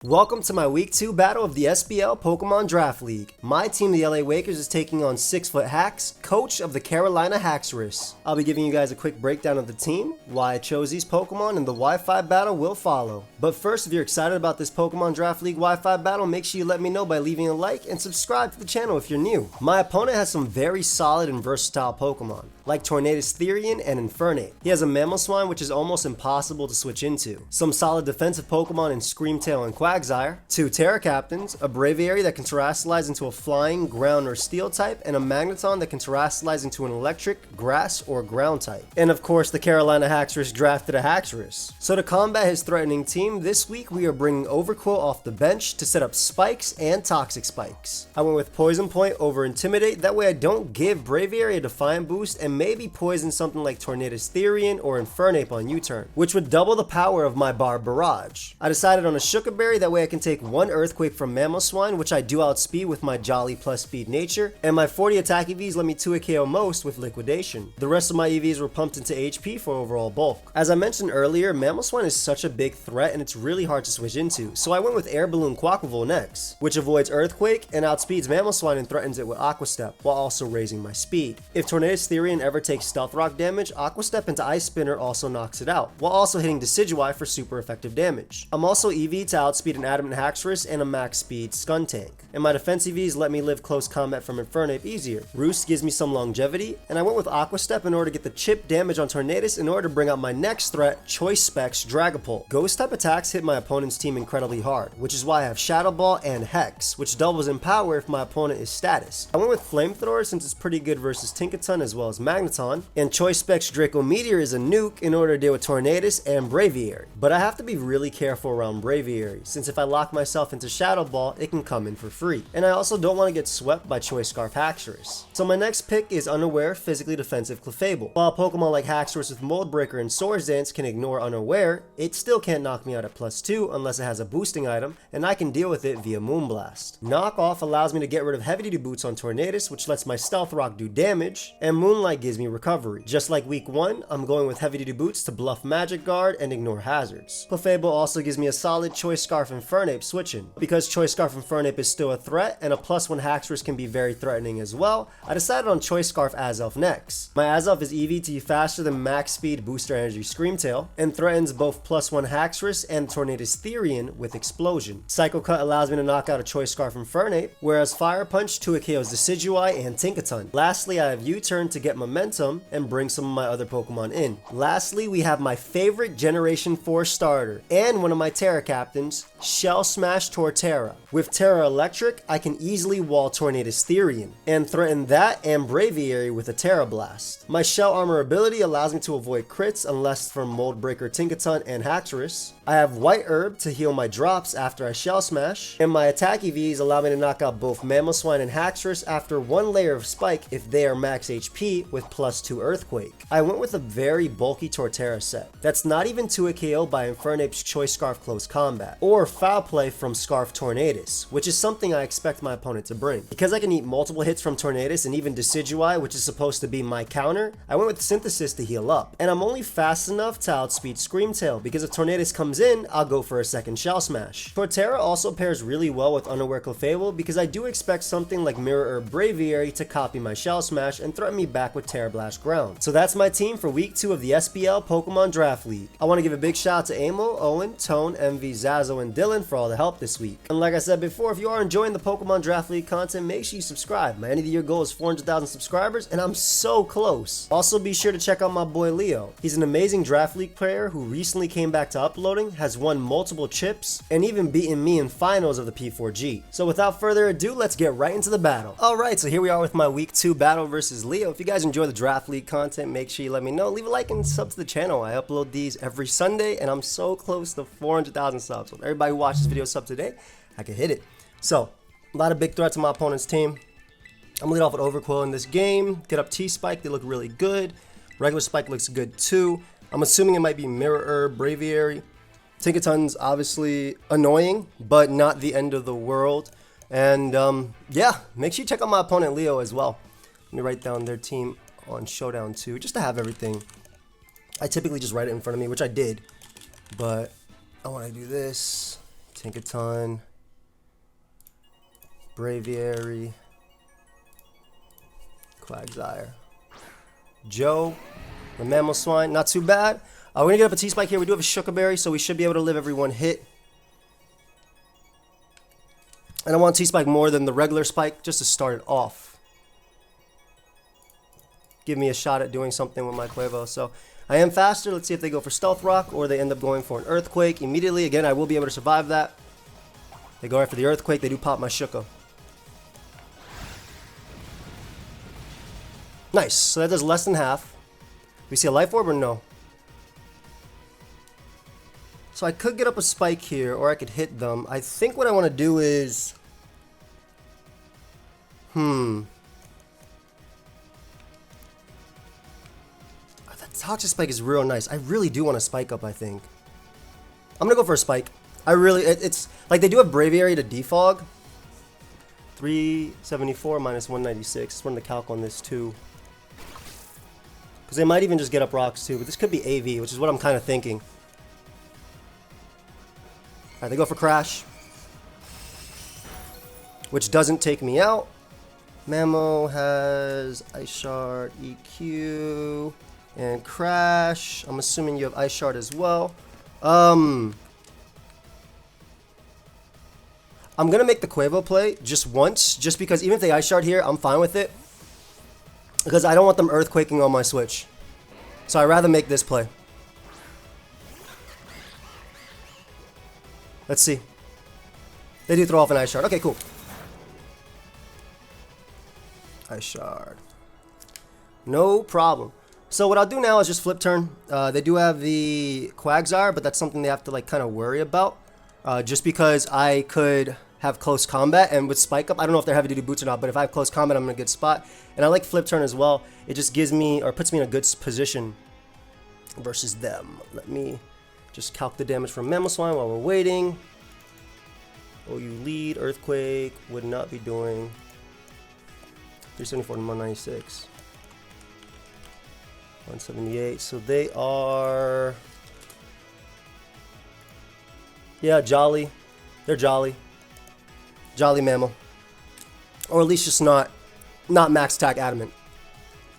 Welcome to my Week 2 battle of the SPL Pokemon Draft League. My team, the LA Wakers, is taking on Sixfthax, coach of the Carolina Haxorus. I'll be giving you guys a quick breakdown of the team, why I chose these Pokemon, and the Wi-Fi battle will follow. But first, if you're excited about this Pokemon Draft League Wi-Fi battle, make sure you let me know by leaving a like and subscribe to the channel if you're new. My opponent has some very solid and versatile Pokemon, like Tornadus Therian and Infernape. He has a Mamoswine, which is almost impossible to switch into, some solid defensive Pokemon in Screamtail and Quagsire, 2 Tera Captains, a Braviary that can Terrasilize into a Flying, Ground, or Steel type, and a Magneton that can Terrasilize into an Electric, Grass, or Ground type. And of course, the Carolina Haxorus drafted a Haxorus. So to combat his threatening team, this week we are bringing Overqwil off the bench to set up Spikes and Toxic Spikes. I went with Poison Point over Intimidate, that way I don't give Braviary a Defiant boost and maybe poison something like Tornadus Therian or Infernape on U-turn, which would double the power of my Barb Barrage. I decided on a Sugar Berry, that way I can take 1 Earthquake from Mamoswine, which I do outspeed with my Jolly plus speed nature, and my 40 attack EVs let me 2 KO most with Liquidation. The rest of my EVs were pumped into HP for overall bulk. As I mentioned earlier, Mamoswine is such a big threat and it's really hard to switch into, so I went with Air Balloon Quaquaval next, which avoids Earthquake and outspeeds Mamoswine and threatens it with Aqua Step, while also raising my speed. If Tornadus Therian ever takes Stealth Rock damage, Aqua Step into Ice Spinner also knocks it out, while also hitting Decidueye for super effective damage. I'm also EV to outspeed an Adamant Haxorus and a max speed Skuntank, and my defense EVs let me live close combat from Infernape easier. Roost gives me some longevity, and I went with Aqua Step in order to get the chip damage on Tornadus in order to bring out my next threat, Choice Specs Dragapult. Ghost type attacks hit my opponent's team incredibly hard, which is why I have Shadow Ball and Hex, which doubles in power if my opponent is status. I went with Flamethrower since it's pretty good versus Tinkaton as well as Magneton, and Choice Specs Draco Meteor is a nuke in order to deal with Tornadus and Braviary. But I have to be really careful around Braviary, since if I lock myself into Shadow Ball, it can come in for free. And I also don't want to get swept by Choice Scarf Haxorus. So my next pick is Unaware Physically Defensive Clefable. While a Pokemon like Haxorus with Mold Breaker and Swords Dance can ignore Unaware, it still can't knock me out at +2 unless it has a boosting item, and I can deal with it via Moonblast. Knock Off allows me to get rid of Heavy Duty Boots on Tornadus, which lets my Stealth Rock do damage, and Moonlight gives me recovery. Just like week 1, I'm going with Heavy Duty Boots to bluff Magic Guard and ignore hazards. Clefable also gives me a solid Choice Scarf Infernape switching. Because Choice Scarf Infernape is still a threat, and a +1 Haxorus can be very threatening as well, I decided on Choice Scarf Azelf next. My Azelf is EV to be faster than max speed Booster Energy Screamtail, and threatens both +1 Haxorus and Tornadus Therian with Explosion. Psycho Cut allows me to knock out a Choice Scarf Infernape, whereas Fire Punch 2 KOs Decidueye and Tinkaton. Lastly, I have U-turn to get momentum and bring some of my other Pokemon in. Lastly, we have my favorite Generation 4 starter, and one of my Tera Captains, Shell Smash Torterra. With Tera Electric, I can easily wall Tornadus Therian, and threaten that and Braviary with a Tera Blast. My Shell Armor ability allows me to avoid crits unless from Mold Breaker Tinkaton and Haxorus. I have White Herb to heal my drops after I Shell Smash, and my attack EVs allow me to knock out both Mamoswine and Haxorus after 1 layer of Spike if they are max HP with +2 Earthquake. I went with a very bulky Torterra set that's not even 2 KO by Infernape's Choice Scarf Close Combat, or Foul Play from Scarf Tornadus, which is something I expect my opponent to bring. Because I can eat multiple hits from Tornadus and even Decidueye, which is supposed to be my counter, I went with Synthesis to heal up. And I'm only fast enough to outspeed Screamtail, because if Tornadus comes in, I'll go for a second Shell Smash. Torterra also pairs really well with Unaware Clefable, because I do expect something like Mirror Herb Braviary to copy my Shell Smash and threaten me back with Tera Blast Ground. So that's my team for week 2 of the SPL Pokemon Draft League. I want to give a big shout out to Amo, Owen, Tone, MV, Zazo, and Dylan for all the help this week. And like I said before, if you are enjoying the Pokemon Draft League content, make sure you subscribe. My end of the year goal is 400,000 subscribers, and I'm so close. Also, be sure to check out my boy Leo. He's an amazing Draft League player who recently came back to uploading, has won multiple chips, and even beaten me in finals of the P4G. So without further ado, let's get right into the battle. Alright, so here we are with my week 2 battle versus Leo. If you guys enjoy the Draft League content, make sure you let me know. Leave a like and sub to the channel. I upload these every Sunday, and I'm so close to 400,000 subs. So if everybody who watches this video sub today, I can hit it. So, a lot of big threats on my opponent's team. I'm gonna lead off with Overqwil in this game. Get up T-Spike, they look really good. Regular Spike looks good too. I'm assuming it might be Mirror Herb, Braviary. Tinkaton's obviously annoying, but not the end of the world. And yeah, make sure you check out my opponent Leo as well. Let me write down their team on Showdown 2, just to have everything. I typically just write it in front of me, which I did, but I want to do this. Tinkaton. Braviary. Quagsire. Joe. The Mammal Swine. Not too bad. We're going to get up a T-Spike here. We do have a Shuckaberry, so we should be able to live every one hit. And I want T-Spike more than the regular Spike just to start it off. Give me a shot at doing something with my Quavo. So I am faster. Let's see if they go for Stealth Rock or they end up going for an Earthquake immediately. Again, I will be able to survive that. They go right for the Earthquake. They do pop my Shuka. Nice. So that does less than half. We see a Life Orb or no? So I could get up a Spike here, or I could hit them. I think what I want to do is... That Toxic Spike is real nice. I really do want to Spike up, I think. I'm going to go for a Spike. I really... It's... Like, they do have Braviary to defog. 374 minus 196. Let's run the calc on this, too. Because they might even just get up rocks, too. But this could be AV, which is what I'm kind of thinking. Alright, they go for Crash. Which doesn't take me out. Mamo has Ice Shard, EQ, and Crash. I'm assuming you have Ice Shard as well. I'm going to make the Quavo play just once. Just because even if they Ice Shard here, I'm fine with it. Because I don't want them Earthquaking on my Switch. So I'd rather make this play. Let's see. They do throw off an Ice Shard. Okay, cool. Ice Shard. No problem. So what I'll do now is just flip turn. They do have the Quagsire, but that's something they have to like kind of worry about. Just because I could have close combat, and with Spike Up, I don't know if they're heavy duty boots or not, but if I have close combat, I'm in a good spot. And I like flip turn as well. It just gives me, or puts me in a good position versus them. Let me just calc the damage from Mammal Swine while we're waiting. Oh, you lead. Earthquake would not be doing 374 to 196. 178. So they are... Yeah, Jolly. They're Jolly. Jolly Mammal. Or at least just not max attack adamant.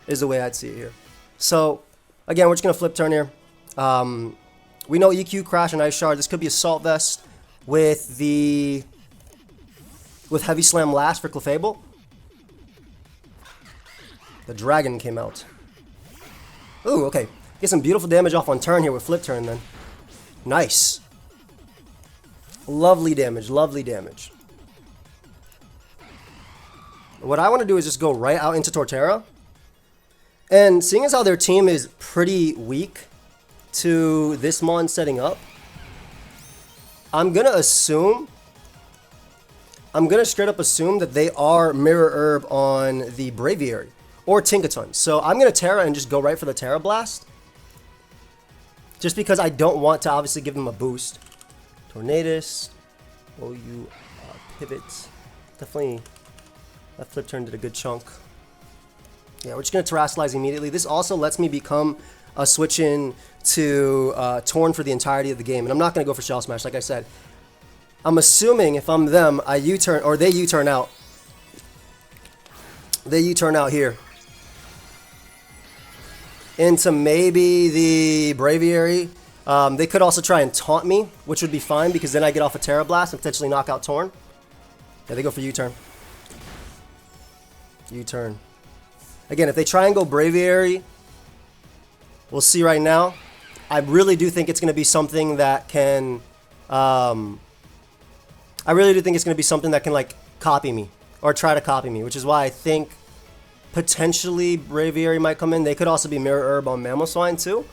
Is the way I'd see it here. So, again, we're just going to flip turn here. We know EQ, Crash, and Ice Shard. This could be Assault Vest with Heavy Slam last for Clefable. The Dragon came out. Ooh, okay. Get some beautiful damage off on turn here with flip turn then. Nice. Lovely damage, lovely damage. What I want to do is just go right out into Torterra. And seeing as how their team is pretty weak to this Mon setting up, I'm going to straight up assume that they are Mirror Herb on the Braviary or Tinkaton. So I'm going to Tera and just go right for the Tera Blast. Just because I don't want to obviously give them a boost. Tornadus. OU Pivot. Definitely that flip turn did a good chunk. Yeah, we're just going to Terrasilize immediately. This also lets me become a switch in to Torn for the entirety of the game. And I'm not going to go for Shell Smash, like I said. I'm assuming if I'm them, I U-turn, or they U-turn out. They U-turn out here. Into maybe the Braviary. They could also try and taunt me, which would be fine, because then I get off a Tera Blast and potentially knock out Torn. Yeah, they go for U-turn. U-turn. Again, if they try and go Braviary, we'll see right now. I really do think it's going to be something that can... I really do think it's going to be something that can, like, copy me. Or try to copy me, which is why I think potentially Braviary might come in. They could also be Mirror Herb on Mammal Swine, too.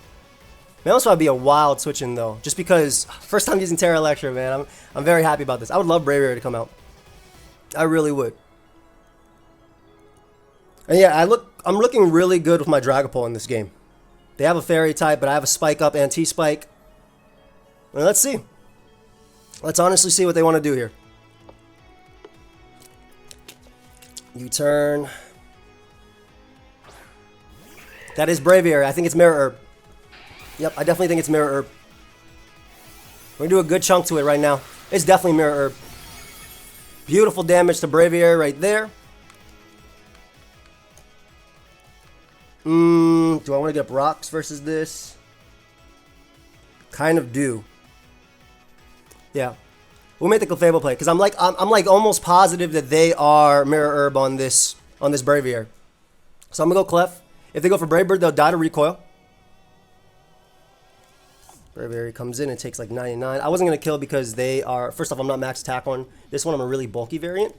Mammal Swine would be a wild switch in, though. Just because, first time using Terra Electra, man. I'm very happy about this. I would love Braviary to come out. I really would. And yeah, I'm looking really good with my Dragapult in this game. They have a Fairy type, but I have a Spike Up and T-Spike. Well, let's see. Let's honestly see what they want to do here. U-turn. That is Braviary. I think it's Mirror Herb. Yep, I definitely think it's Mirror Herb. We're going to do a good chunk to it right now. It's definitely Mirror Herb. Beautiful damage to Braviary right there. Do I want to get up rocks versus this? Kind of do. Yeah. We'll make the Clefable play, because I'm like almost positive that they are Mirror Herb on this Braviary. So I'm gonna go Clef. If they go for Brave Bird, they'll die to recoil. Braviary comes in and takes like 99. I wasn't gonna kill because they are, first off, I'm not max attack on this one. I'm a really bulky variant.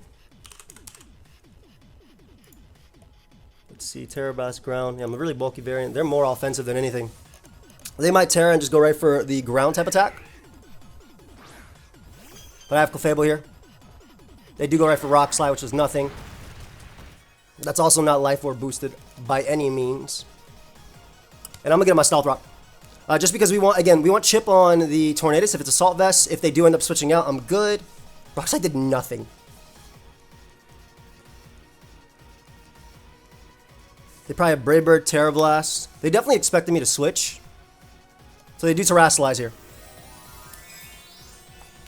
Let's see, Terra Blast Ground. Yeah, I'm a really bulky variant. They're more offensive than anything. They might Terra and just go right for the ground type attack. But I have Clefable here. They do go right for Rock Slide, which is nothing. That's also not Life Orb boosted by any means. And I'm gonna get my Stealth Rock. Just because we want chip on the Tornadus. If it's Assault Vest, if they do end up switching out, I'm good. Rock Slide did nothing. They probably have Brave Bird, Terra Blast. They definitely expected me to switch. So they do Terrasilize here.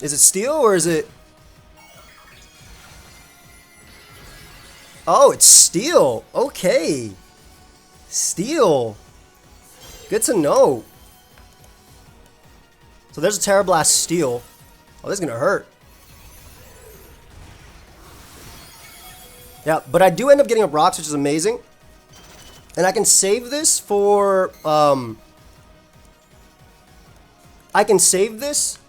Is it Steel or is it... Oh, it's Steel. Okay. Steel. Good to know. So there's a Terra Blast Steel. Oh, this is going to hurt. Yeah, but I do end up getting up rocks, which is amazing. And I can save this for... I can save this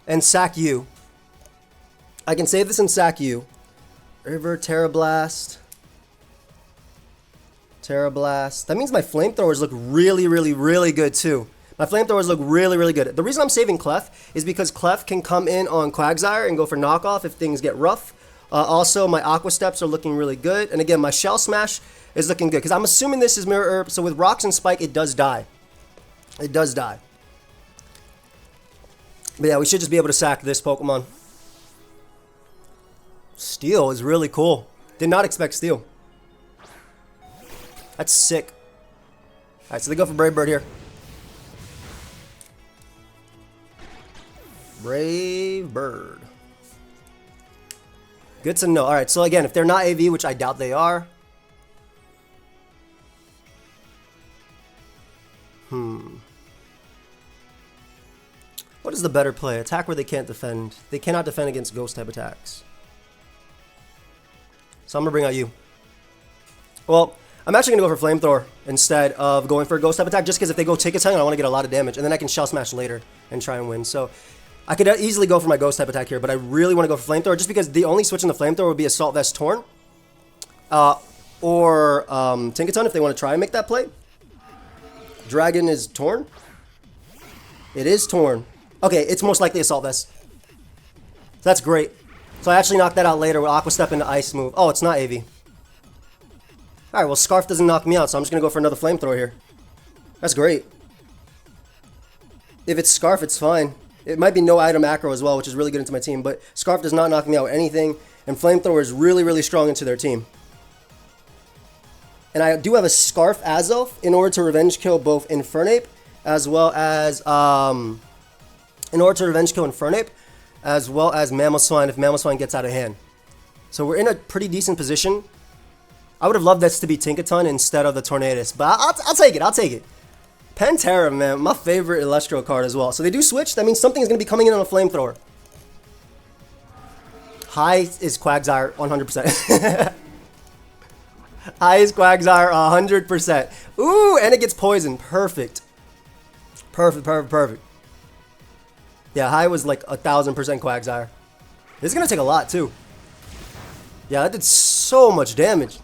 and sack you. I can save this and sack you. River, Terra Blast. Terra Blast. That means my flamethrowers look really, really, really good too. My flamethrowers look really, really good. The reason I'm saving Clef is because Clef can come in on Quagsire and go for knockoff if things get rough. Also, my Aqua Steps are looking really good. And again, my Shell Smash is looking good. Because I'm assuming this is Mirror Herb. So with Rocks and Spike, it does die. It does die. But yeah, we should just be able to sack this Pokemon. Steel is really cool. Did not expect Steel. That's sick. Alright, so they go for Brave Bird here. Brave Bird. Good to know. Alright, so again, if they're not AV, which I doubt they are. What is the better play? Attack where they can't defend. They cannot defend against ghost type attacks. So I'm going to bring out you. Well, I'm actually going to go for Flamethrower instead of going for a ghost type attack, just because if they go Tick Attack, I want to get a lot of damage, and then I can Shell Smash later and try and win. So I could easily go for my ghost type attack here, but I really want to go for Flamethrower, just because the only switch in the Flamethrower would be Assault Vest Torn. Or Tinkaton if they want to try and make that play. Dragon is Torn. It is Torn. Okay, it's most likely Assault Vest. So that's great. So I actually knocked that out later with Aqua Step into Ice move. Oh, it's not AV. Alright, well Scarf doesn't knock me out, so I'm just going to go for another Flamethrower here. That's great. If it's Scarf, it's fine. It might be no item acro as well, which is really good into my team, but Scarf does not knock me out with anything, and Flamethrower is really, really strong into their team. And I do have a Scarf Azelf in order to revenge kill both Infernape, as well as, Mamoswine if Mamoswine gets out of hand. So we're in a pretty decent position. I would have loved this to be Tinkaton instead of the Tornadus, but I'll take it, I'll take it. Pantera, man, my favorite Elestro card as well. So they do switch, that means something is going to be coming in on a Flamethrower. High is Quagsire, 100%. High is Quagsire, 100%. Ooh, and it gets poisoned, perfect. Perfect, perfect, perfect. Yeah, high was like 1000% Quagsire. This is going to take a lot, too. Yeah, that did so much damage.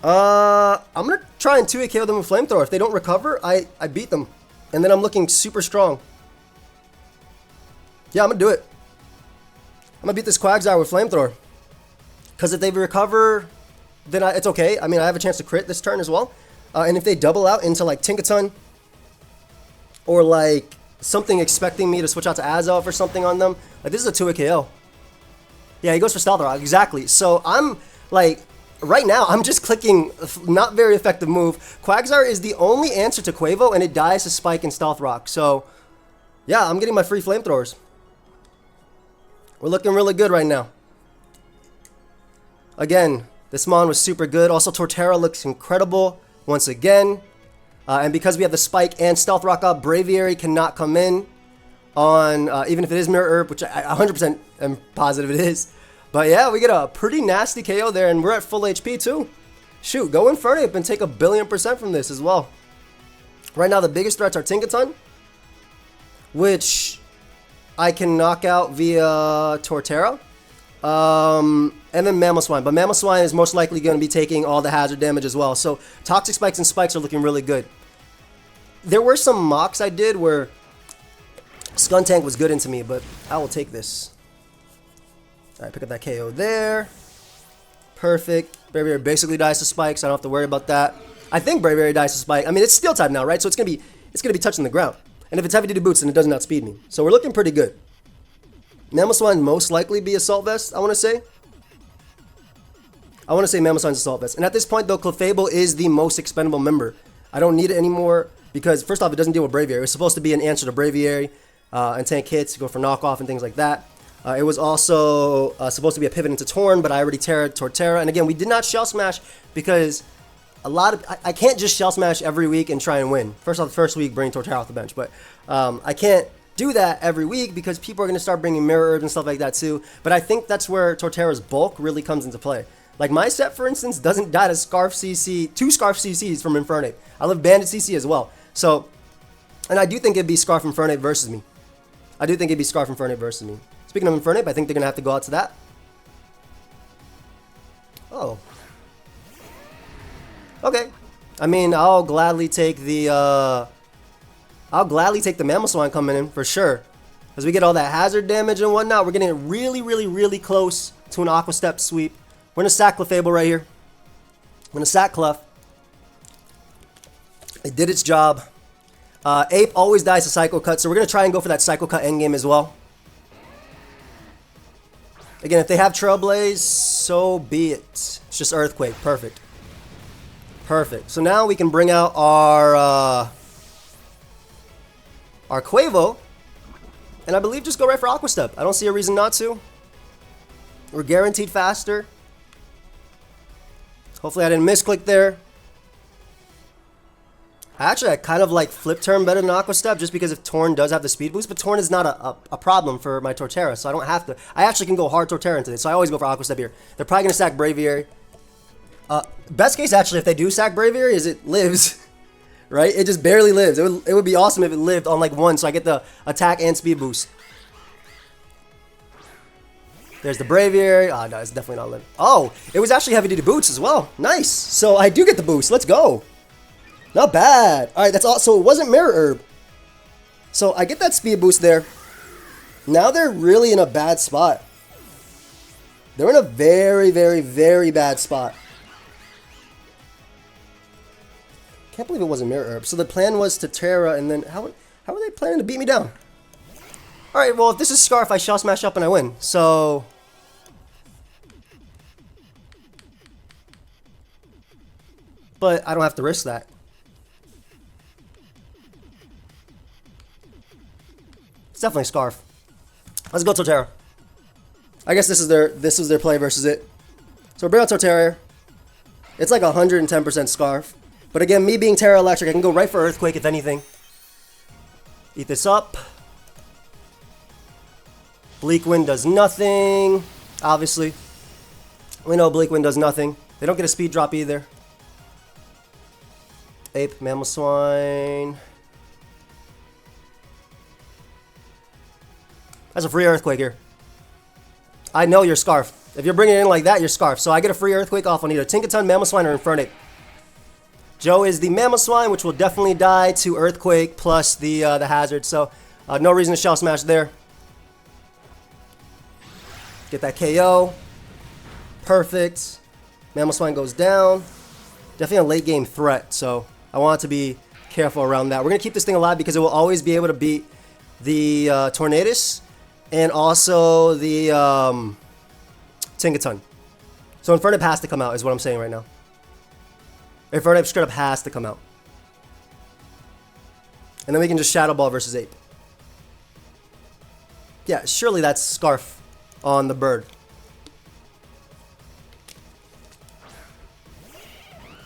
I'm going to try and 2-hit KO them with Flamethrower. If they don't recover, I beat them. And then I'm looking super strong. Yeah, I'm going to do it. I'm going to beat this Quagsire with Flamethrower. Because if they recover, then it's okay. I mean, I have a chance to crit this turn as well. And if they double out into like Tinkaton, or like something expecting me to switch out to Azelf or something on them, like this is a 2-hit KO. Yeah, he goes for Stealth Rock, exactly. So I'm like, right now, I'm just clicking not very effective move. Quagsire is the only answer to Quavo, and it dies to Spike and Stealth Rock. So, yeah, I'm getting my free Flamethrowers. We're looking really good right now. Again, this Mon was super good. Also, Torterra looks incredible once again. And because we have the Spike and Stealth Rock up, Braviary cannot come in on, even if it is Mirror Herb, which I 100% am positive it is. But yeah, we get a pretty nasty KO there, and we're at full HP too. Shoot, go Infernape and take 1,000,000,000% from this as well. Right now, the biggest threats are Tinkaton, which I can knock out via Torterra. And then Mamoswine. But Mamoswine is most likely going to be taking all the hazard damage as well. So Toxic Spikes and Spikes are looking really good. There were some mocks I did where Skuntank was good into me, but I will take this. Alright, pick up that KO there. Perfect. Braviary basically dies to Spikes. I don't have to worry about that. I think Braviary dies to Spike. I mean, it's Steel type now, right? So it's gonna be touching the ground. And if it's heavy duty boots, then it does not speed me. So we're looking pretty good. Mamoswine most likely be Assault Vest, I want to say. I want to say Mamoswine's Assault Vest. And at this point, though, Clefable is the most expendable member. I don't need it anymore because, first off, it doesn't deal with Braviary. It was supposed to be an answer to Braviary and tank hits, go for knockoff and things like that. It was also supposed to be a pivot into Torn, but I already Torterra. And again, we did not Shell Smash because I can't just Shell Smash every week and try and win. First off, the first week, bring Torterra off the bench. But I can't do that every week because people are going to start bringing Mirror Herbs and stuff like that too. But I think that's where Torterra's bulk really comes into play. Like my set, for instance, doesn't die to Scarf CC, 2 Scarf CCs from Infernape. I live Bandit CC as well. So, and I do think it'd be Scarf Infernape versus me. I do think it'd be Scarf Infernape versus me. Speaking of Infernape, I think they're going to have to go out to that. Oh. Okay. I mean, I'll gladly take the Mamoswine coming in for sure. As we get all that hazard damage and whatnot, we're getting really, really, really close to an Aqua Step sweep. We're going to sack Clefable right here. I'm going to sack Clef. It did its job. Ape always dies to Psycho Cut, so we're going to try and go for that Psycho Cut endgame as well. Again, if they have Trailblaze, so be it. It's just Earthquake. Perfect. Perfect. So now we can bring out our Quavo, and I believe just go right for Aqua Step. I don't see a reason not to. We're guaranteed faster. Hopefully I didn't misclick there. Actually, I kind of like Flip Turn better than Aqua Step just because if Torn does have the speed boost, but Torn is not a problem for my Torterra, so I don't have to. I actually can go hard Torterra into this, so I always go for Aqua Step here. They're probably going to sack Braviary. Best case, actually, if they do sack Braviary, is it lives. Right? It just barely lives. It would be awesome if it lived on like 1, so I get the attack and speed boost. There's the Braviary. Oh, no, it's definitely not living. Oh, it was actually heavy duty boots as well. Nice. So I do get the boost. Let's go. Not bad. All right, that's all. So it wasn't Mirror Herb. So I get that speed boost there. Now they're really in a bad spot. They're in a very, very, very bad spot. Can't believe it wasn't Mirror Herb. So the plan was to Tera, and then how are they planning to beat me down? All right, well, if this is Scarf, I Shell Smash up and I win. So but I don't have to risk that. It's definitely Scarf. Let's go Torterra. I guess this was their play versus it. So we're bringing out Torterra. It's like 110% Scarf. But again, me being Tera Electric, I can go right for Earthquake if anything. Eat this up. Bleak Wind does nothing. Obviously. We know Bleak Wind does nothing. They don't get a speed drop either. Ape, Mamoswine. That's a free Earthquake here. I know you're Scarf. If you're bringing it in like that, you're Scarf. So I get a free Earthquake off on either Tinkaton, Mamoswine, or Infernape. Joe is the Mamoswine, which will definitely die to Earthquake plus the hazard. So no reason to Shell Smash there. Get that KO. Perfect. Mamoswine goes down. Definitely a late game threat, so I want to be careful around that. We're going to keep this thing alive because it will always be able to beat the Tornadus and also the Tinkaton. So Infernape has to come out is what I'm saying right now. Infernape straight up has to come out. And then we can just Shadow Ball versus Ape. Yeah, surely that's Scarf. on the bird.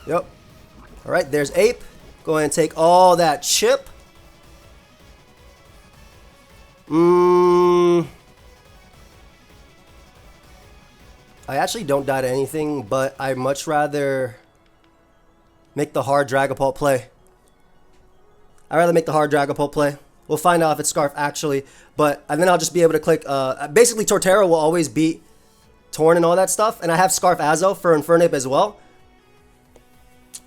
Yep. Alright, there's Ape. Go ahead and take all that chip. I actually don't die to anything, but I'd much rather make the hard Dragapult play. I'd rather make the hard Dragapult play. We'll find out if it's Scarf actually, but and then I'll just be able to click. Basically, Torterra will always beat Torn and all that stuff, and I have Scarf Azo for Infernape as well.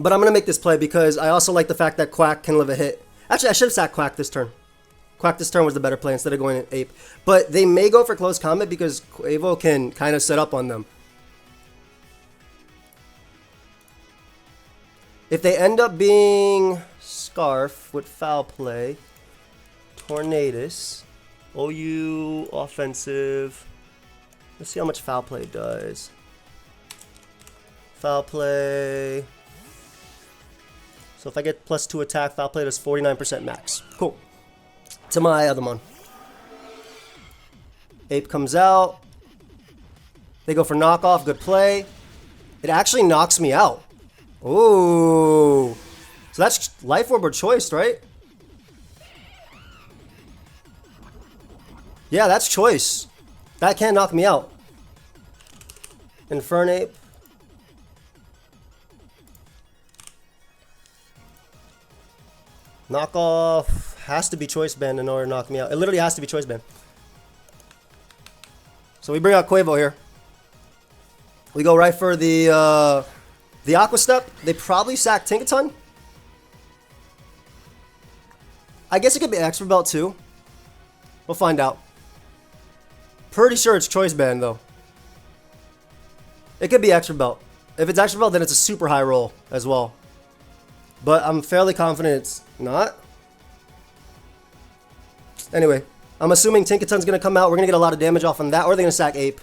But I'm going to make this play because I also like the fact that Quack can live a hit. Actually, I should have sacked Quack this turn. Quack this turn was the better play instead of going in Ape. But they may go for close combat because Quavo can kind of set up on them. If they end up being Scarf with Foul Play, Tornadus, OU offensive. Let's see how much Foul Play does. Foul Play. So if I get +2 attack, Foul Play does 49% max. Cool. To my other one. Ape comes out. They go for knockoff. Good play. It actually knocks me out. Ooh. So that's Life Orb or Choice, right? Yeah, that's Choice. That can't knock me out. Infernape. Knockoff has to be Choice Band in order to knock me out. It literally has to be Choice Band. So we bring out Quavo here. We go right for the Aqua Step. They probably sack Tinkaton. I guess it could be Expert Belt too. We'll find out. Pretty sure it's Choice Band though. It could be Expert Belt. If it's Expert Belt, then it's a super high roll as well. But I'm fairly confident it's not. Anyway, I'm assuming Tinkaton's going to come out. We're going to get a lot of damage off on that, or they're going to sack Ape.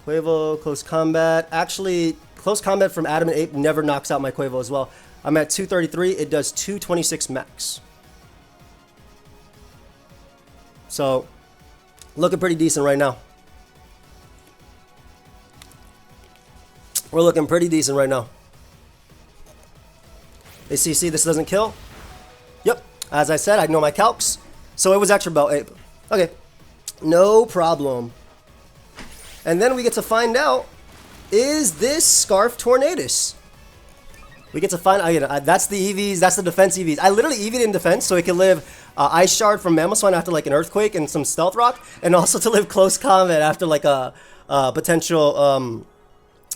Quavo, close combat. Actually, close combat from Adam and Ape never knocks out my Quavo as well. I'm at 233. It does 226 max. So, looking pretty decent right now. We're looking pretty decent right now. ACC, this doesn't kill. Yep, as I said, I know my calcs. So it was Extra Belt Ape. Okay, no problem. And then we get to find out, is this Scarf Tornadus? We get to find out, that's the EVs, that's the defense EVs. I literally EV'd in defense so it can live Ice Shard from Mamoswine after like an Earthquake and some Stealth Rock, and also to live Close Combat after like a potential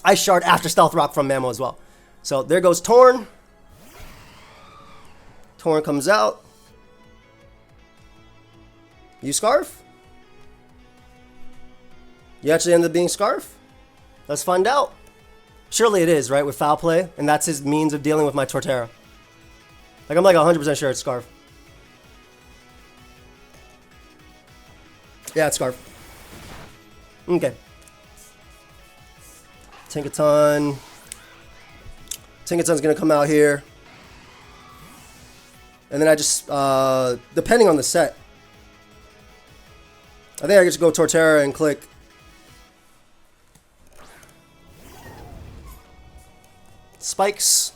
Ice Shard after Stealth Rock from Mamo as well. So there goes Torn. Torn comes out. You Scarf? You actually end up being Scarf? Let's find out. Surely it is, right? With Foul Play, and that's his means of dealing with my Torterra. Like, I'm like 100% sure it's Scarf. Yeah, it's Scarf. Okay. Tinkaton. Tinkaton's gonna come out here. And then I just, depending on the set, I think I just go Torterra and click Spikes.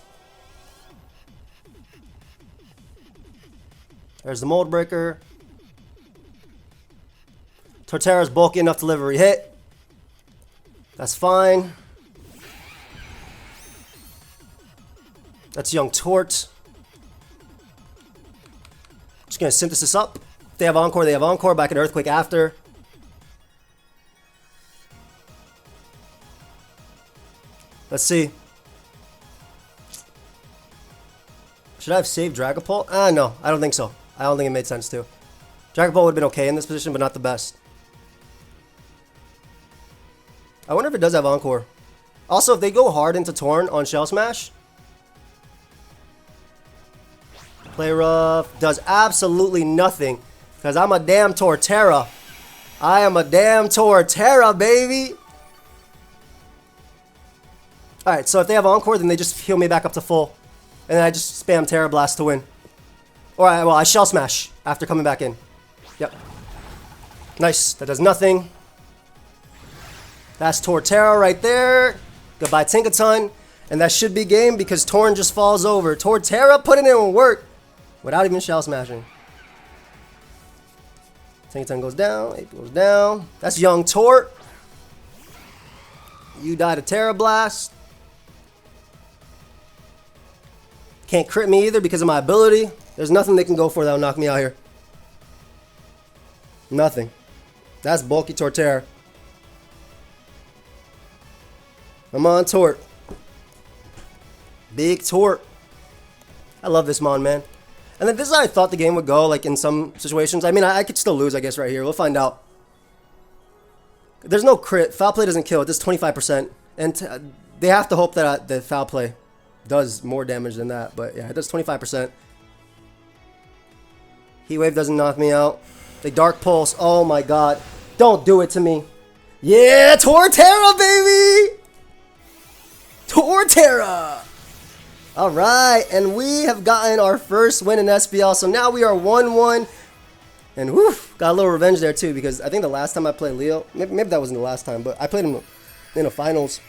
There's the Mold Breaker. Torterra's bulky enough to deliver a hit. That's fine. That's Young Tort. Just gonna Synthesis up. If they have Encore, they have Encore. Back in Earthquake after. Let's see. Should I have saved Dragapult? No, I don't think so. I don't think it made sense to. Dragapult would have been okay in this position, but not the best. I wonder if it does have Encore. Also, if they go hard into Torn on Shell Smash, Play Rough does absolutely nothing because I'm a damn Torterra. I am a damn Torterra, baby. Alright, so if they have Encore, then they just heal me back up to full. And then I just spam Terra Blast to win. Or, well, I Shell Smash after coming back in. Yep. Nice. That does nothing. That's Torterra right there. Goodbye, Tinkaton. And that should be game because Torn just falls over. Torterra putting in work without even shell smashing. Tinkaton goes down. Ape goes down. That's young Tort. You died a Tera Blast. Can't crit me either because of my ability. There's nothing they can go for that'll knock me out here. Nothing. That's bulky Torterra. Come on, Tort. Big Tort. I love this Mon, man. And then this is how I thought the game would go, like in some situations. I mean, I could still lose, I guess, right here. We'll find out. There's no crit. Foul play doesn't kill. It does 25%. And they have to hope that the foul play does more damage than that. But yeah, it does 25%. Heat Wave doesn't knock me out. They Dark Pulse. Oh my god. Don't do it to me. Yeah, Torterra, baby! Torterra! Alright, and we have gotten our first win in SPL. So now we are 1-1. And whew, got a little revenge there too, because I think the last time I played Leo, maybe that wasn't the last time, but I played him in the finals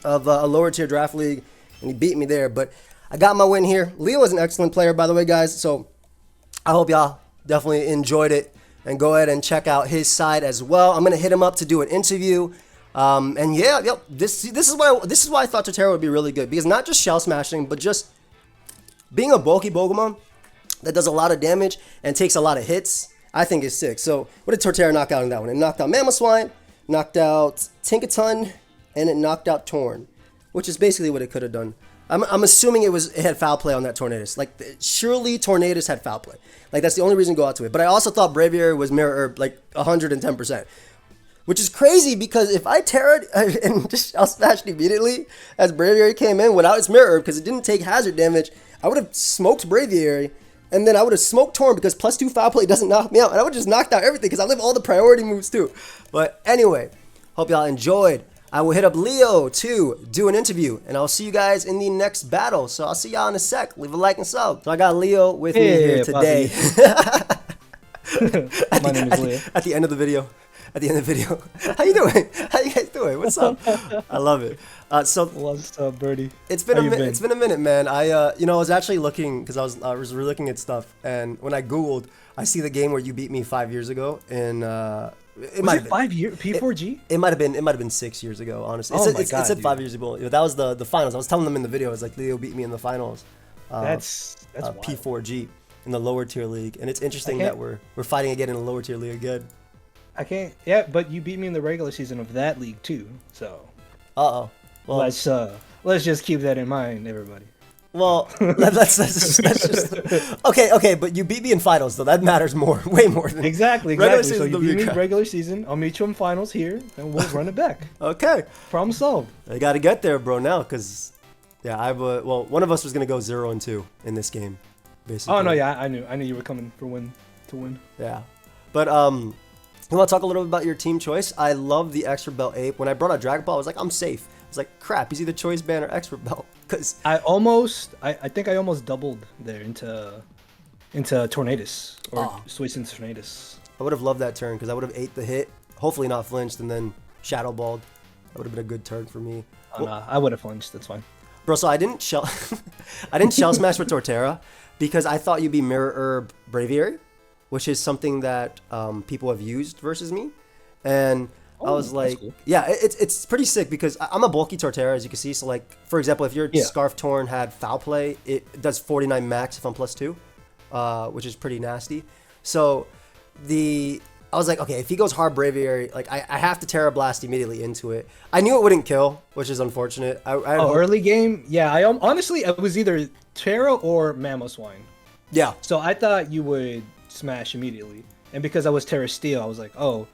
of a lower tier draft league, and he beat me there. But I got my win here. Leo is an excellent player, by the way, guys. So I hope y'all definitely enjoyed it, and go ahead and check out his side as well. I'm gonna hit him up to do an interview. And yeah, yep, this is why I thought Torterra would be really good, because not just shell smashing, but just being a bulky Pokemon that does a lot of damage and takes a lot of hits, I think is sick. So what did Torterra knock out in that one? It knocked out Mamoswine, knocked out Tinkaton, and it knocked out Torn, which is basically what it could have done. I'm assuming it had foul play on that Tornadus. Like, surely Tornadus had foul play. Like, that's the only reason to go out to it. But I also thought Braviary was Mirror Herb, like 110%. Which is crazy, because if I Terra'd and just shell smashed immediately as Braviary came in without its Mirror Herb, because it didn't take hazard damage, I would have smoked Braviary, and then I would have smoked Torn because +2 foul play doesn't knock me out, and I would have just knocked out everything because I live all the priority moves too. But anyway, hope y'all enjoyed. I will hit up Leo to do an interview, and I'll see you guys in the next battle. So I'll see y'all in a sec. Leave a like and sub. So I got Leo with me here today. My name is Leo. At the end of the video. At the end of the video. How you doing? How you guys doing? What's up? I love it. What's up, Birdie? It's been a minute. It's been a minute, man. I was actually looking, because I was looking at stuff, and when I Googled, I see the game where you beat me 5 years ago, and it might have been 5 years P4G. It might have been 6 years ago. Honestly, it said 5 years ago. That was the finals. I was telling them in the video. It's like Leo beat me in the finals. That's P4G in the lower tier league, and it's interesting that we're fighting again in the lower tier league again. I can't. Yeah, but you beat me in the regular season of that league too. So. Well, let's just keep that in mind, everybody. Well, that's just okay. But you beat me in finals, though. That matters more, way more than exactly. So you beat me in regular season. I'll meet you in finals here, and we'll run it back. Okay. Problem solved. I got to get there, bro. Now, because one of us was gonna go 0-2 in this game, basically. Oh no, yeah, I knew you were coming to win. Yeah, but you want to talk a little bit about your team choice? I love the Expert Belt Ape. When I brought out Dragon Ball, I was like, I'm safe. I was like, crap, he's either Choice Band or Expert Belt. Because I think I almost doubled there into Tornadus, or switched into Tornadus. I would have loved that turn, because I would have ate the hit, hopefully not flinched, and then Shadow Balled. That would have been a good turn for me. I would have flinched. That's fine. Bro, so I didn't shell smash with Torterra because I thought you'd be Mirror Herb Braviary, which is something that people have used versus me, and I was like, cool. Yeah, it's pretty sick, because I'm a bulky Torterra, as you can see. So like, for example, if your Scarf Torn had foul play, it does 49 max if I'm +2, which is pretty nasty. So I was like, okay, if he goes hard Braviary, like I have to Terra Blast immediately into it. I knew it wouldn't kill, which is unfortunate. Early game, yeah. Honestly, it was either Tera or Mamoswine. Yeah. So I thought you would smash immediately, and because I was Terra Steel, I was like, oh,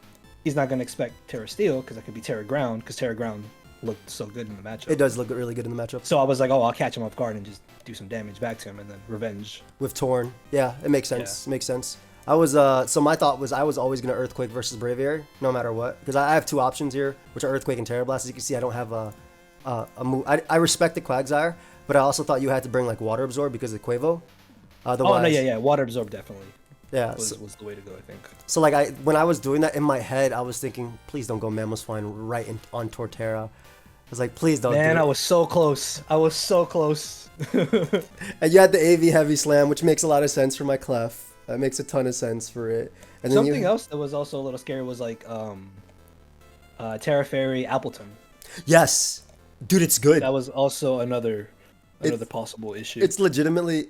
he's not gonna expect Terra Steel, because I could be Terra Ground, because Terra Ground looked so good in the matchup. It does look really good in the matchup. So I was like, oh, I'll catch him off guard and just do some damage back to him, and then revenge with Torn. Yeah, it makes sense. Yeah. It makes sense. I was so my thought was I was always gonna Earthquake versus Braviary, no matter what, because I have two options here, which are Earthquake and Terra Blast. As you can see, I don't have a move. I respect the Quagsire, but I also thought you had to bring like Water Absorb because of Quavo. No, yeah, Water Absorb definitely. Yeah, was the way to go, I think. so like when I was doing that in my head, I was thinking, please don't go Mamoswine right on Torterra. I was like, please don't. Man, do it. I was so close. I was so close. And you had the AV Heavy Slam, which makes a lot of sense for my Clef. That makes a ton of sense for it. And then Something else that was also a little scary was like Terra Fairy Appleton. Yes, dude, it's good. That was also another possible issue. It's legitimately.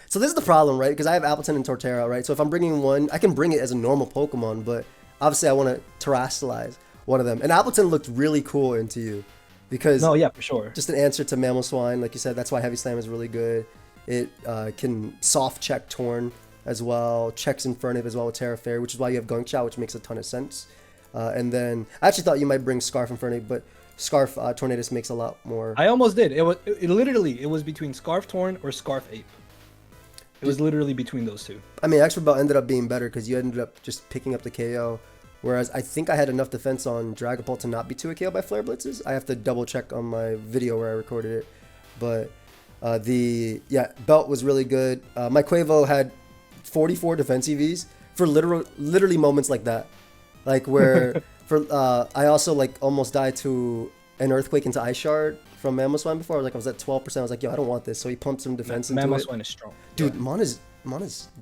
So this is the problem, right? Because I have Appleton and Torterra, right? So if I'm bringing one, I can bring it as a normal Pokemon, but obviously I want to terrestrialize one of them. And Appleton looked really cool into you because no, yeah, for sure. Just an answer to Mamoswine, like you said. That's why Heavy Slam is really good. It can soft check Torn as well, checks Infernape as well with Terra Fairy, which is why you have Gunk Shot, which makes a ton of sense. And then I actually thought you might bring Scarf Infernape, but Scarf Tornadus makes a lot more. I almost did. It was between Scarf Torn or Scarf Ape. It was literally between those two. I mean, Expert Belt ended up being better because you ended up just picking up the KO. Whereas I think I had enough defense on Dragapult to not be 2 KO by Flare Blitzes. I have to double check on my video where I recorded it. But Belt was really good. My Quavo had 44 defense EVs for literally moments like that. Like where I also like almost died to an Earthquake into Ice Shard from Mamoswine before. I was at 12%. I was like, yo, I don't want this. So he pumped some defense into it. Mamoswine is strong. Dude, yeah. Mon is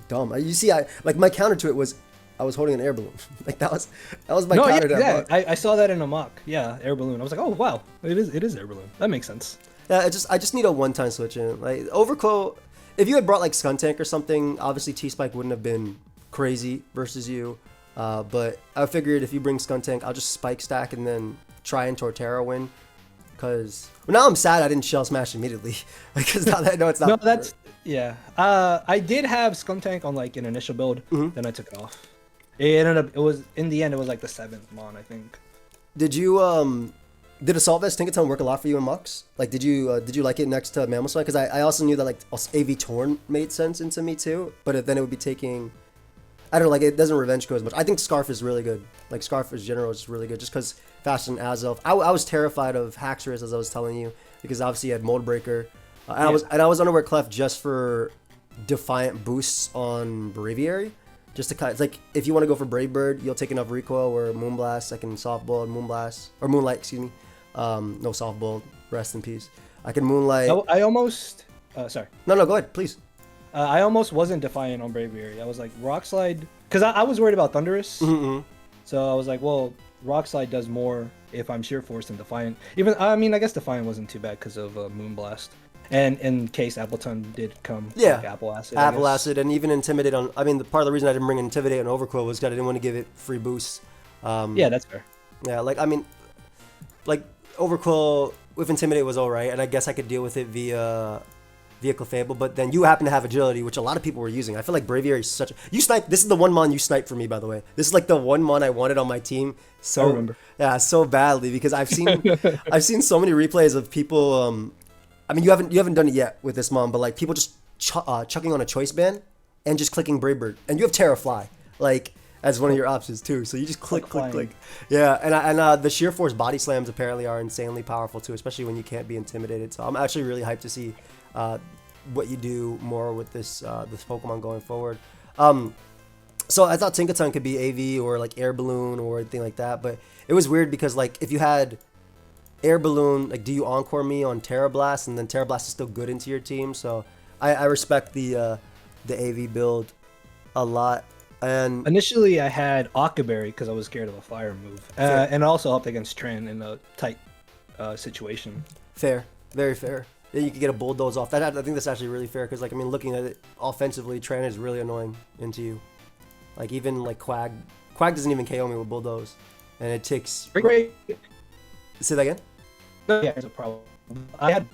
dumb. You see, my counter to it was I was holding an air balloon. Like that was my counter to that. I saw that in a mock. Yeah, air balloon. I was like, oh wow, it is air balloon. That makes sense. Yeah, I just need a one-time switch in. Like Overquote, if you had brought like Skuntank or something, obviously T-Spike wouldn't have been crazy versus you. But I figured if you bring Skuntank, I'll just Spike Stack and then try and Torterra win. Because now I'm sad I didn't Shell Smash immediately. Because now that I know it's not. No, that's yeah. I did have Skuntank on like an initial build, then I took it off. It was in the end it was like the 7th Mon, I think. Did Assault Vest Tinkaton work a lot for you in Mux? Like did you like it next to Mamoswine? Because I also knew that like AV Torn made sense into me too, but then it would be taking. I don't know, like it doesn't revenge go as much. I think Scarf is really good. Like Scarf in general is really good just because faster than Azelf. I was terrified of Haxorus as I was telling you because obviously you had Mold Breaker. I was unaware Clef just for Defiant boosts on Braviary. Just to it's like if you want to go for Brave Bird, you'll take enough recoil where Moonblast, I can Softball Moonblast or Moonlight, excuse me. No Softball, rest in peace. I can Moonlight. I almost sorry. No, go ahead, please. I almost wasn't Defiant on Braviary. I was like Rock Slide because I was worried about Thunderous. So I was like, well, Rock Slide does more if I'm Sheer Force than Defiant. I guess Defiant wasn't too bad because of Moonblast. And in case Appleton did come, yeah, like Apple Acid. Apple Acid, and even Intimidate on. the part of the reason I didn't bring Intimidate on Overquill was because I didn't want to give it free boosts. Yeah, that's fair. Yeah, like Overquill with Intimidate was alright, and I guess I could deal with it via Clefable, but then you happen to have Agility, which a lot of people were using. I feel like Braviary is such a... You sniped... This is the one Mon you sniped for me, by the way. This is like the one Mon I wanted on my team. So, I remember. Yeah, so badly, because I've seen so many replays of people... you haven't done it yet with this Mon, but like people just chucking on a Choice Band and just clicking Brave Bird. And you have Terra Fly, like, as one of your options too. So you just click. Yeah, and the Sheer Force body slams apparently are insanely powerful too, especially when you can't be intimidated. So I'm actually really hyped to see what you do more with this Pokemon going forward. So I thought Tinkaton could be AV or like Air Balloon or anything like that, but it was weird because like if you had Air Balloon, like do you Encore me on Terra Blast, and then Terra Blast is still good into your team. So I respect the AV build a lot. And initially I had Occaberry because I was scared of a fire move, and it also helped against Tran in a tight situation. Fair, very fair. You could get a Bulldoze off. I think that's actually really fair because, like, looking at it offensively, Tran is really annoying into you. Like, even, like, Quag doesn't even KO me with Bulldoze. And it takes... Great. Say that again? Yeah, there's a problem. I had...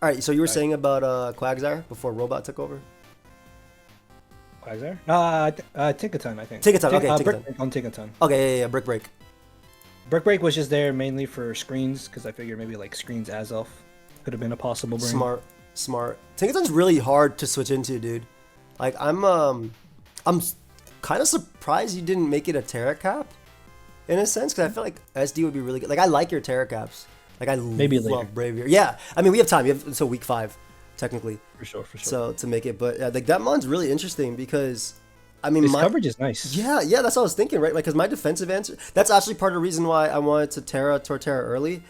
Alright, so you were saying about Quagsire before Robot took over? Quagsire? Tinkaton, I think. Tinkaton, okay, Tinkaton. Brick Break on Tinkaton. Okay, yeah, Brick Break. Brick Break was just there mainly for screens, because I figured maybe like screens Azelf could have been a possible bring. Smart. Tinkaton's really hard to switch into, dude. Like I'm kind of surprised you didn't make it a Terra Cap, in a sense, because I feel like SD would be really good. Like I like your Terra Caps. Like I maybe love later. Braviary. Yeah, we have time. We have until week 5, technically. For sure, for sure. So to make it, but yeah, like that mon's really interesting because, I mean, His coverage is nice. Yeah, that's what I was thinking, right? Like, because my defensive answer, that's actually part of the reason why I wanted to Torterra early,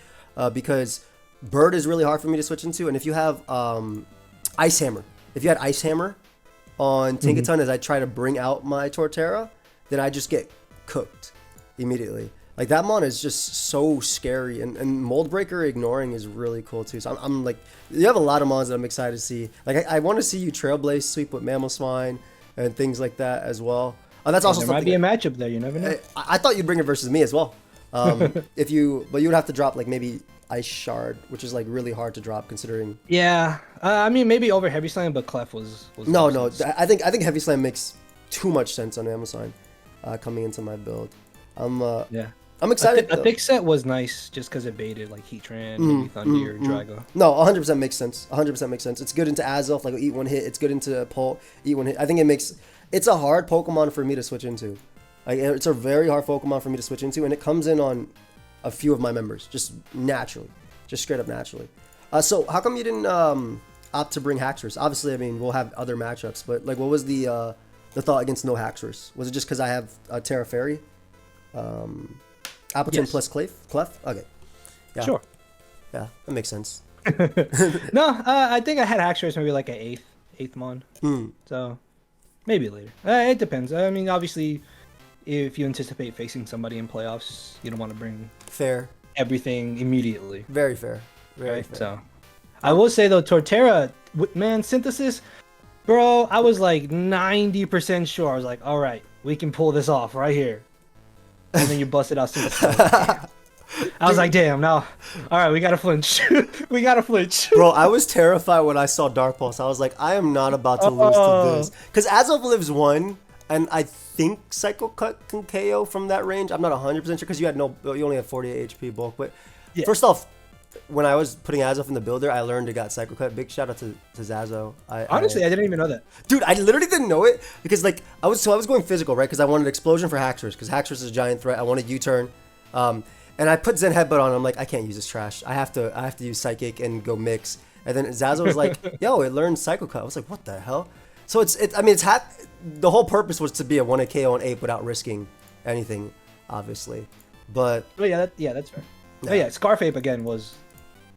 because Bird is really hard for me to switch into, and if you have Ice Hammer, if you had Ice Hammer on Tinkaton as I try to bring out my Torterra, then I just get cooked immediately. Like that mon is just so scary, and Mold Breaker ignoring is really cool too. So I'm like, you have a lot of mons that I'm excited to see. Like I want to see you Trailblaze sweep with Mammal Swine and things like that as well. Oh, that's also there something. might be a matchup there. You never know. I thought you'd bring it versus me as well. But you would have to drop like maybe Ice Shard, which is like really hard to drop considering. Yeah, I mean maybe over Heavy Slam, but Clef was No. I think Heavy Slam makes too much sense on Amazon coming into my build. Yeah. I'm excited. A thick set was nice just because it baited like Heatran, maybe Thunder, Drago. No, 100% makes sense. 100% makes sense. It's good into Azelf, like eat one hit. It's good into Pult, eat one hit. I think it's a hard Pokemon for me to switch into. Like it's a very hard Pokemon for me to switch into, and it comes in on a few of my members just naturally, just straight up naturally. So how come you didn't opt to bring Haxorus? Obviously, I mean we'll have other matchups, but like what was the thought against no Haxorus? Was it just because I have Tera Fairy? Appleton plus Clef? Okay. Yeah. Sure. Yeah, that makes sense. No, I think I had Haxorus maybe like an eighth mon. So maybe later. It depends. I mean, obviously, if you anticipate facing somebody in playoffs, you don't want to bring Fair. everything immediately. Very fair. Very fair. So I will say though, Torterra, man, Synthesis, bro, I was like 90% sure. I was like, all right, we can pull this off right here. And then you busted out Synthesis. I was like, damn, now, all right, we gotta flinch. We gotta flinch. Bro, I was terrified when I saw Dark Pulse. I was like, I am not about to lose to this. Because Azelf lives 1, and I think Psycho Cut can KO from that range. I'm not 100% sure because you only have 48 HP bulk. But yeah. First off, when I was putting Azelf in the builder, I learned to got Psycho Cut. Big shout out to Zazo. Honestly, I didn't even know that. Dude, I literally didn't know it because like I was going physical, right? Because I wanted Explosion for Haxorus because Haxorus is a giant threat. I wanted U-turn. And I put Zen Headbutt on. I'm like, I can't use this trash. I have to use Psychic and go mix. And then Zazo was like, yo, it learned Psycho Cut. I was like, what the hell? So the whole purpose was to be a 1 KO on Ape without risking anything, obviously. But yeah, that's fair. Yeah. Oh yeah, Scarf Ape again was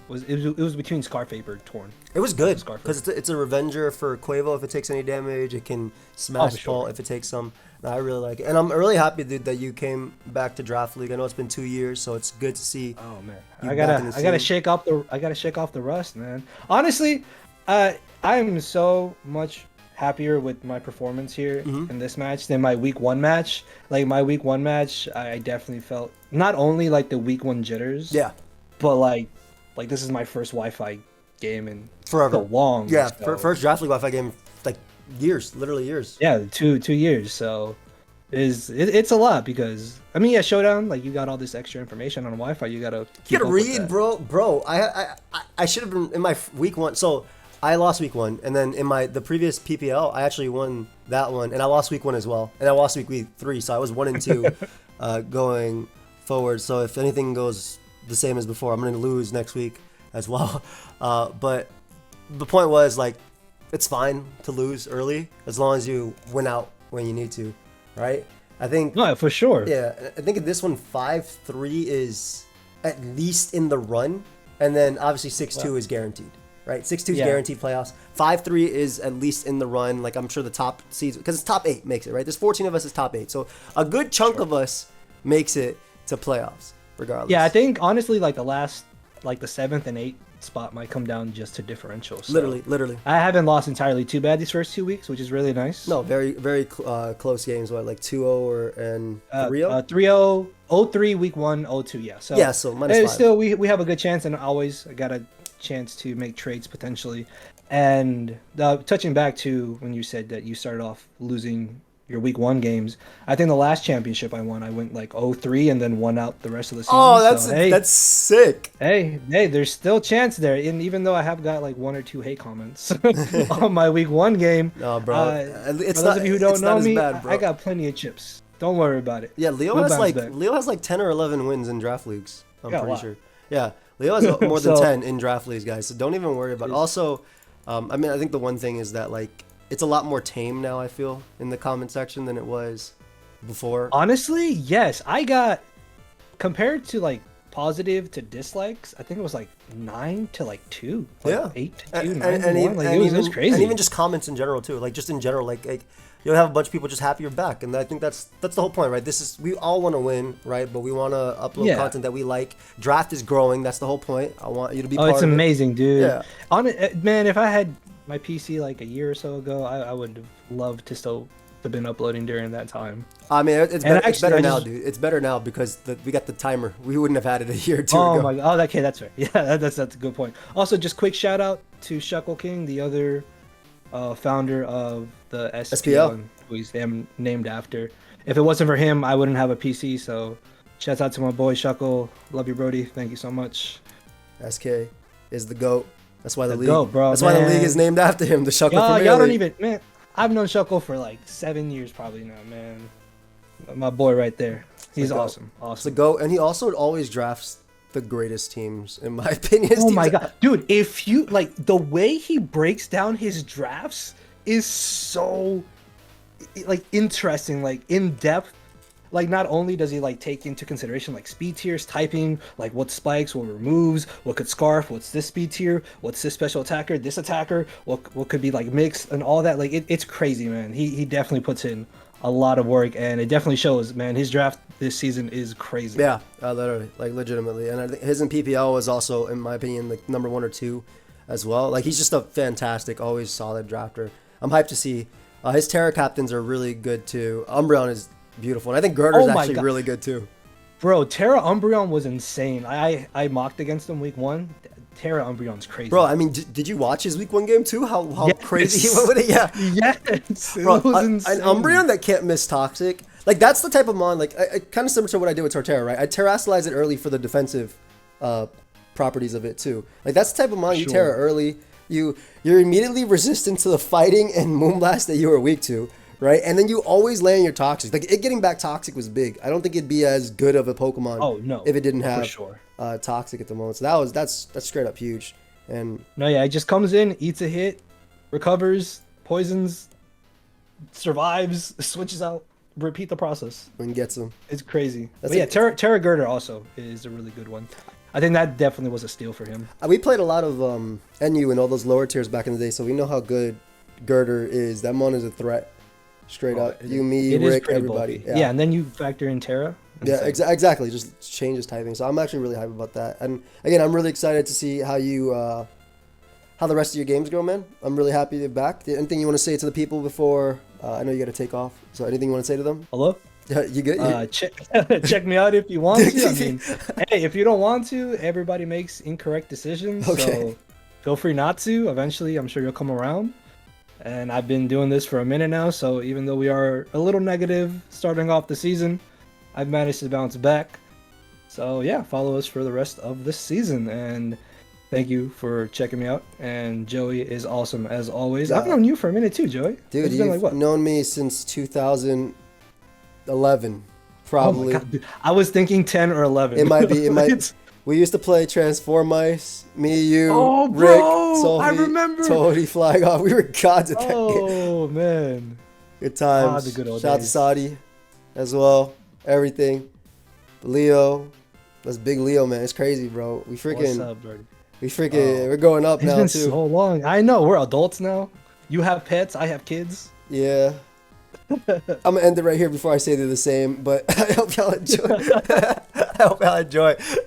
between Scarf Ape or Torn. It was good because it's a Revenger for Quavo if it takes any damage. It can smash Paul if it takes some. I really like it, and I'm really happy, dude, that you came back to Draft League. I know it's been 2 years, so it's good to see. Oh man, I gotta shake off the rust, man. Honestly, I'm so much happier with my performance here in this match than my week 1 match. Like my week 1 match, I definitely felt not only like the week 1 jitters, but like this is my first Wi-Fi game in forever. So long. Yeah, first Draft League Wi-Fi game like years, literally years. Yeah, 2 years. So it's a lot because I mean, yeah, Showdown, like you got all this extra information on Wi-Fi. You gotta read, bro. I should have been in my week 1. So I lost week 1, and then in the previous PPL, I actually won that one, and I lost week 1 as well, and I lost week 3. So I was 1 and 2 going forward. So if anything goes the same as before, I'm gonna lose next week as well. But the point was like, it's fine to lose early as long as you win out when you need to, right? I think. No, for sure. Yeah, I think in this one 5-3 is at least in the run, and then obviously 6-2 is guaranteed, right? 6-2 is guaranteed playoffs. 5-3 is at least in the run. Like I'm sure the top seeds, because it's top 8 makes it, right? There's 14 of us is top 8, so a good chunk of us makes it to playoffs regardless. Yeah, I think honestly, like the 7th and 8th spot might come down just to differential. So literally. I haven't lost entirely too bad these first 2 weeks, which is really nice. No, very very close games. What, like 2-0 and 3-0? 3-0, 0-3 week 1, 0-2. Yeah. So yeah, so -5. Still, we have a good chance, and always got a chance to make trades potentially. And touching back to when you said that you started off losing your week 1 games, I think the last championship I went like 0-3 and then won out the rest of the season. Oh, that's sick. Hey, there's still chance there, and even though I have got like 1 or 2 hate comments on my week 1 game. No, bro. It's for those of you who don't know me, bad, I got plenty of chips. Don't worry about it. Yeah, Leo has like 10 or 11 wins in draft leagues. I'm pretty sure. Yeah, Leo has more than 10 in draft leagues, guys. So don't even worry about it. Also, I mean, I think the one thing is that like it's a lot more tame now. I feel in the comment section than it was before. Honestly, yes. I got compared to like positive to dislikes. I think it was like 9 to like 2. Like Yeah, 8 to 2, 9 and, to 1. even, Like and it was even, crazy. and even just comments in general too. Like just in general, like you'll have a bunch of people just happy you're back, and I think that's the whole point, right? This is we all want to win, right? But we want to upload content that we like. Draft is growing. That's the whole point. I want you to be. Oh, part it's of amazing, dude. Yeah. On it, man. If I had my PC like a year or so ago, I would have loved to still have been uploading during that time. I mean, it's better now, just... dude. It's better now because we got the timer. We wouldn't have had it a year or two ago. ago. Oh my god. Oh, okay, that's right. Yeah, that's a good point. Also, just quick shout out to Shuckle King, the other founder of the SPL, who he's named after. If it wasn't for him, I wouldn't have a PC. So, shouts out to my boy Shuckle. Love you, Brody. Thank you so much. SK is the GOAT. That's why the league. GOAT, bro, that's why the league is named after him. The Shuckle y'all Premier don't League. even, man. I've known Shuckle for like 7 years probably now, man. My boy right there. He's awesome. It's the GOAT, and he also always drafts the greatest teams, in my opinion. Oh my god, dude! If you like the way he breaks down his drafts is so like interesting, like in depth. Like not only does he like take into consideration like speed tiers, typing, like what spikes, what removes, what could scarf, what's this speed tier, what's this special attacker, this attacker, what could be like mixed and all that. Like it's crazy, man. He definitely puts in a lot of work, and it definitely shows, man. His draft this season is crazy. Yeah, literally, like legitimately. And I think his in PPL was also, in my opinion, like number 1 or 2 as well. Like he's just a fantastic, always solid drafter. I'm hyped to see. His Tera captains are really good too. Umbreon is beautiful, and I think Girder's actually really good too. Bro, Tera Umbreon was insane. I mocked against him week 1. Tera Umbreon's crazy. Bro, I mean, did you watch his week 1 game too? How crazy he went with it? Yeah. Yes. Bro, an Umbreon that can't miss Toxic. Like that's the type of mon. Like I kind of similar to what I did with Torterra, right? I terrestrialize it early for the defensive properties of it too. Like that's the type of mon you Tera early. You're immediately resistant to the fighting and Moonblast that you were weak to. Right, and then you always land your Toxic. Like it getting back Toxic was big. I don't think it'd be as good of a Pokemon. Oh no, if it didn't have for Toxic at the moment. So that's straight up huge. And no, yeah, it just comes in, eats a hit, recovers, poisons, survives, switches out, repeat the process. And gets them. It's crazy. But yeah, Tera Girder also is a really good one. I think that definitely was a steal for him. We played a lot of NU and all those lower tiers back in the day, so we know how good Girder is. That mon is a threat. Straight up, you, me, Rick, everybody. Yeah, and then you factor in Tera. Yeah, exactly. Just changes typing. So I'm actually really hyped about that. And again, I'm really excited to see how you, how the rest of your games go, man. I'm really happy to be back. Anything you want to say to the people before? I know you got to take off. So anything you want to say to them? Hello. You good? Check me out if you want to. I mean, hey, if you don't want to, everybody makes incorrect decisions. Okay. So feel free not to. Eventually, I'm sure you'll come around. And I've been doing this for a minute now, so even though we are a little negative starting off the season, I've managed to bounce back. So yeah, follow us for the rest of the season, and thank you for checking me out. And Joey is awesome as always. I've known you for a minute too, Joey. Dude, you've known me since 2011, probably. Oh my God, dude. I was thinking 10 or 11. It might be. We used to play Transform Ice, me, you, Rick, Sophie, I remember. Totally flying off. We were gods at that game. Oh, man. Good times. The good old Shout out to Saudi as well. Everything. Leo. That's big Leo, man. It's crazy, bro. What's up, Brody? We're going up now, too. It's been so long. I know. We're adults now. You have pets. I have kids. Yeah. I'm going to end it right here before I say they're the same, but I hope y'all enjoy.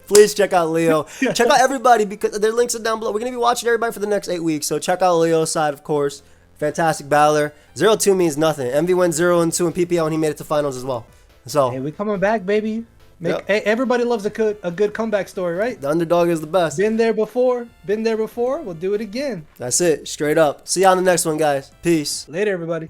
Please check out Leo. Check out everybody because their links are down below. We're going to be watching everybody for the next 8 weeks, so check out Leo's side, of course. Fantastic battler. 0-2 means nothing. MV went 0-2 in PPL, and he made it to finals as well. So hey, we coming back, baby. Hey, everybody loves a good comeback story, right? The underdog is the best. Been there before. We'll do it again. That's it. Straight up. See you on the next one, guys. Peace. Later, everybody.